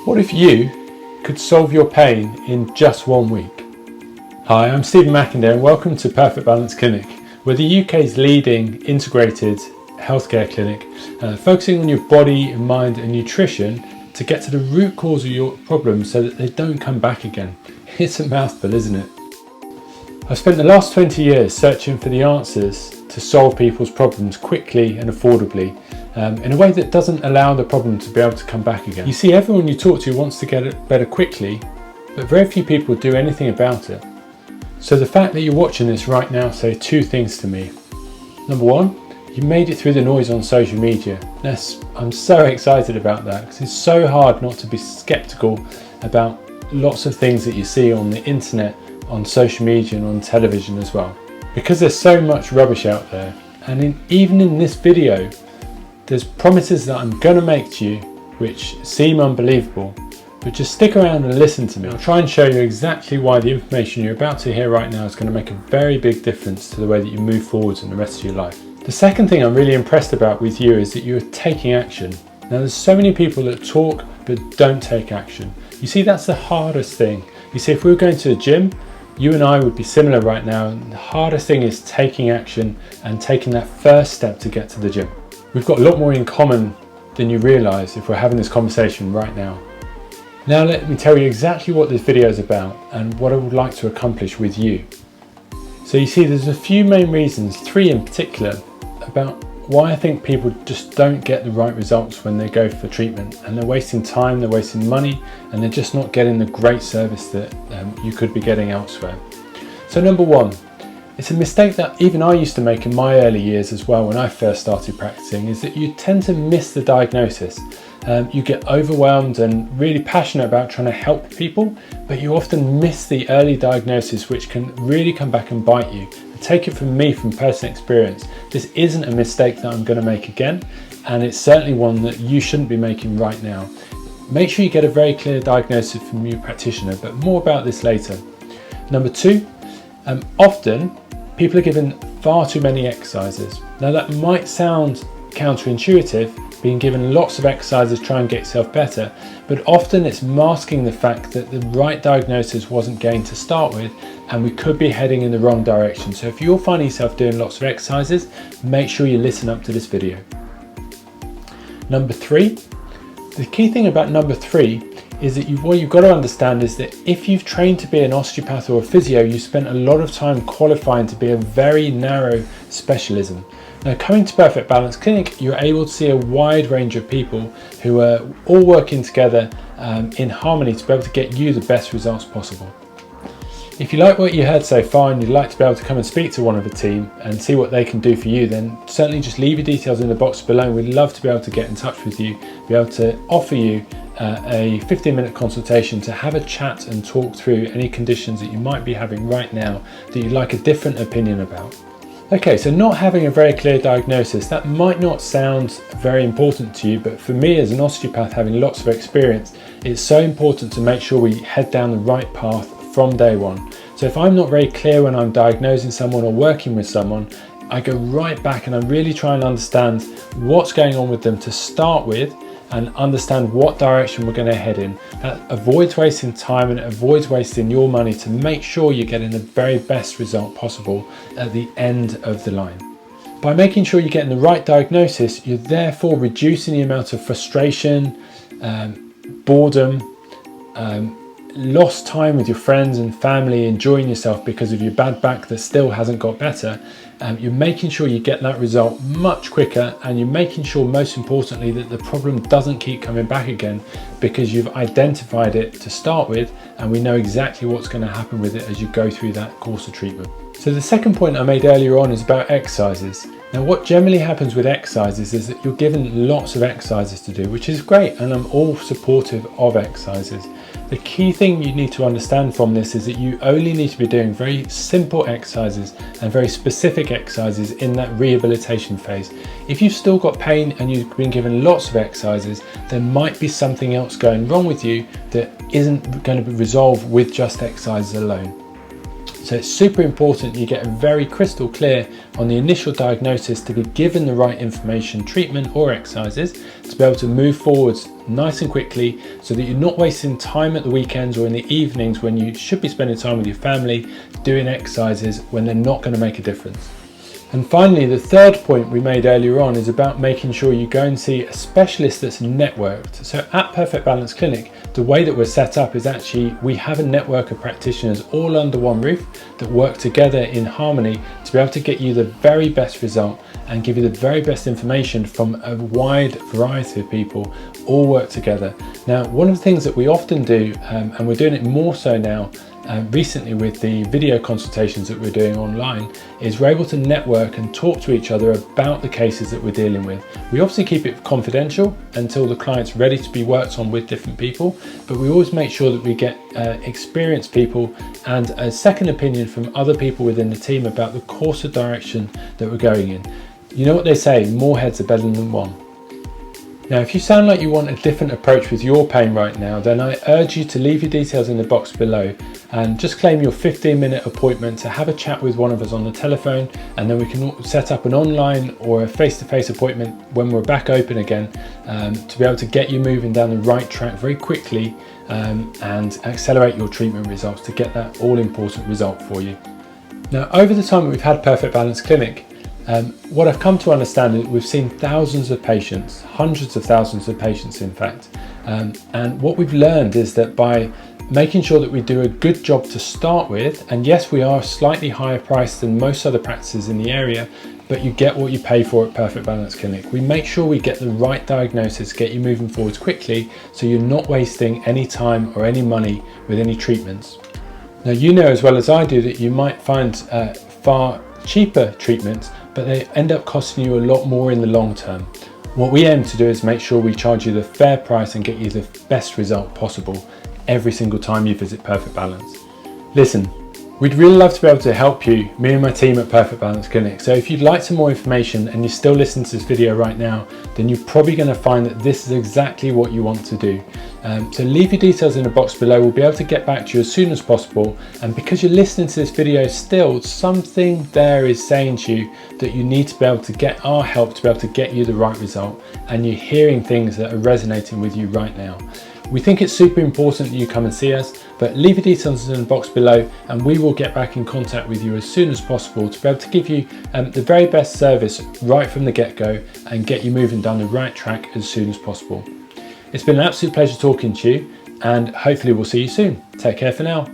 What if you could solve your pain in just 1 week? Hi, I'm Stephen Mackinder and welcome to Perfect Balance Clinic. We're the UK's leading integrated healthcare clinic, focusing on your body, mind and nutrition to get to the root cause of your problems so that they don't come back again. It's a mouthful, isn't it? I've spent the last 20 years searching for the answers to solve people's problems quickly and affordably, in a way that doesn't allow the problem to be able to come back again. You see, everyone you talk to wants to get it better quickly, but very few people do anything about it. So the fact that you're watching this right now say two things to me. Number one, you made it through the noise on social media. I'm so excited about that because it's so hard not to be skeptical about lots of things that you see on the internet, on social media and on television as well. Because there's so much rubbish out there, and even in this video, there's promises that I'm going to make to you which seem unbelievable, but just stick around and listen to me. I'll try and show you exactly why the information you're about to hear right now is going to make a very big difference to the way that you move forwards in the rest of your life. The second thing I'm really impressed about with you is that you're taking action. Now there's so many people that talk but don't take action. You see, that's the hardest thing. You see, if we were going to the gym, you and I would be similar right now, and the hardest thing is taking action and taking that first step to get to the gym. We've got a lot more in common than you realise if we're having this conversation right now. Now let me tell you exactly what this video is about and what I would like to accomplish with you. So you see, there's a few main reasons, three in particular, about why I think people just don't get the right results when they go for treatment, and they're wasting time, they're wasting money, and they're just not getting the great service that you could be getting elsewhere. So number one, it's a mistake that even I used to make in my early years as well when I first started practicing, is that you tend to miss the diagnosis. You get overwhelmed and really passionate about trying to help people, but you often miss the early diagnosis, which can really come back and bite you. And take it from me, from personal experience, this isn't a mistake that I'm going to make again, and it's certainly one that you shouldn't be making right now. Make sure you get a very clear diagnosis from your practitioner, but more about this later. Number two, often people are given far too many exercises. Now that might sound counterintuitive, being given lots of exercises to try and get yourself better, but often it's masking the fact that the right diagnosis wasn't gained to start with, and we could be heading in the wrong direction. So if you're finding yourself doing lots of exercises, make sure you listen up to this video. Number three, the key thing about number three is that what you've got to understand is that if you've trained to be an osteopath or a physio, you spent a lot of time qualifying to be a very narrow specialism. Now, coming to Perfect Balance Clinic, you're able to see a wide range of people who are all working together in harmony to be able to get you the best results possible. If you like what you heard so far and you'd like to be able to come and speak to one of the team and see what they can do for you, then certainly just leave your details in the box below. We'd love to be able to get in touch with you, be able to offer you a 15-minute consultation to have a chat and talk through any conditions that you might be having right now that you'd like a different opinion about. Okay, so not having a very clear diagnosis, that might not sound very important to you, but for me as an osteopath having lots of experience, it's so important to make sure we head down the right path from day one. So if I'm not very clear when I'm diagnosing someone or working with someone, I go right back and I really try and understand what's going on with them to start with, and understand what direction we're going to head in. That avoids wasting time and it avoids wasting your money to make sure you're getting the very best result possible at the end of the line. By making sure you're getting the right diagnosis, you're therefore reducing the amount of frustration, boredom, lost time with your friends and family, enjoying yourself because of your bad back that still hasn't got better. You're making sure you get that result much quicker, and you're making sure, most importantly, that the problem doesn't keep coming back again because you've identified it to start with, and we know exactly what's going to happen with it as you go through that course of treatment. So the second point I made earlier on is about exercises. Now what generally happens with exercises is that you're given lots of exercises to do, which is great, and I'm all supportive of exercises. The key thing you need to understand from this is that you only need to be doing very simple exercises and very specific exercises in that rehabilitation phase. If you've still got pain and you've been given lots of exercises, there might be something else going wrong with you that isn't going to be resolved with just exercises alone. So it's super important you get very crystal clear on the initial diagnosis to be given the right information, treatment or exercises to be able to move forwards nice and quickly, so that you're not wasting time at the weekends or in the evenings when you should be spending time with your family doing exercises when they're not going to make a difference. And finally, the third point we made earlier on is about making sure you go and see a specialist that's networked. So at Perfect Balance Clinic, the way that we're set up is actually we have a network of practitioners all under one roof that work together in harmony to be able to get you the very best result and give you the very best information from a wide variety of people, all work together. Now, one of the things that we often do, and we're doing it more so now recently with the video consultations that we're doing online, is we're able to network and talk to each other about the cases that we're dealing with. We obviously keep it confidential until the client's ready to be worked on with different people, but we always make sure that we get experienced people and a second opinion from other people within the team about the course of direction that we're going in. You know what they say, more heads are better than one. Now, if you sound like you want a different approach with your pain right now, then I urge you to leave your details in the box below and just claim your 15-minute appointment to have a chat with one of us on the telephone, and then we can set up an online or a face-to-face appointment when we're back open again, to be able to get you moving down the right track very quickly and accelerate your treatment results to get that all-important result for you. Now, over the time that we've had Perfect Balance Clinic, what I've come to understand is we've seen thousands of patients, hundreds of thousands of patients in fact, and what we've learned is that by making sure that we do a good job to start with, and yes, we are slightly higher priced than most other practices in the area, but you get what you pay for at Perfect Balance Clinic. We make sure we get the right diagnosis, get you moving forwards quickly, so you're not wasting any time or any money with any treatments. Now, you know as well as I do that you might find far cheaper treatments, but they end up costing you a lot more in the long term. What we aim to do is make sure we charge you the fair price and get you the best result possible every single time you visit Perfect Balance. Listen, we'd really love to be able to help you, me and my team at Perfect Balance Clinic. So if you'd like some more information and you're still listening to this video right now, then you're probably going to find that this is exactly what you want to do. So leave your details in the box below. We'll be able to get back to you as soon as possible. And because you're listening to this video still, something there is saying to you that you need to be able to get our help to be able to get you the right result. And you're hearing things that are resonating with you right now. We think it's super important that you come and see us, but leave your details in the box below and we will get back in contact with you as soon as possible to be able to give you the very best service right from the get-go and get you moving down the right track as soon as possible. It's been an absolute pleasure talking to you, and hopefully we'll see you soon. Take care for now.